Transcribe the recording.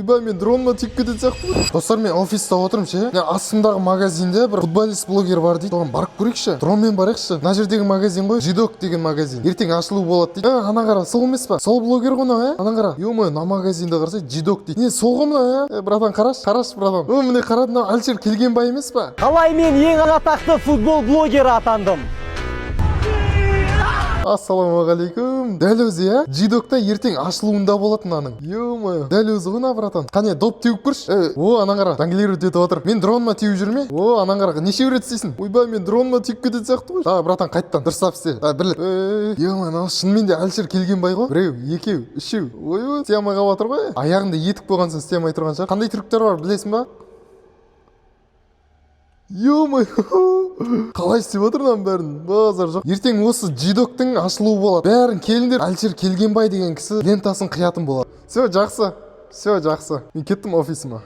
ойбай, мен дронға тиіп кететін сияқты. Достар, мен офиста отырмын ше. Астымдағы магазинде бір футболист блогер бар дейді. Оған барып көрейікші. Дронмен барайықшы. Мына жердегі магазин ғой, Жидок деген магазин. Ертең ашылу болады дейді. Ана қара, сол емес па? Сол блогер ғой мына, ана қара. Ё-моё, мына магазинді қарасай, Жидок дейді. Не, сол ғой мына, братан, қараш, братан. Міне қарады, мына Әлшер Келгенбай емес па? Қалай мен ең атақты футбол блогері атандым? Ассалаумағалейкум. Дәл өзі, Жидокта ертең ашылуында болады мынаның. Ё-моё, дәл өзі ғой, братан. Қане, доп теуіп көрші. О, ана қара, жонглирует етіп отыр. Мен дроныма теуіп жүрме? О, ана қара, неше рет істейсің? Ойбай, мен дроныма теуіп кететін сияқты ғой. Братан, қайттан дұрыстап істе. Бірлік. Ё-моё, шынымен де Әлшер Келгенбай ғой. Біреу, екеу, үшеу. Ой, істей алмай қалып отыр ғой. Аяғында етік болғансын істей алмай тұрған шығар. Қандай трюктер бар, білесің ба? Ё-моё, қалай істеп отыр мынаның бәрін? Базар жоқ. Ертең осы Жидоктың ашылуы болады. Бәрін келіңдер. Әлшер Келгенбай деген кісі лентасын қиятын болады. Все, жақсы. Мен кеттім офисыма.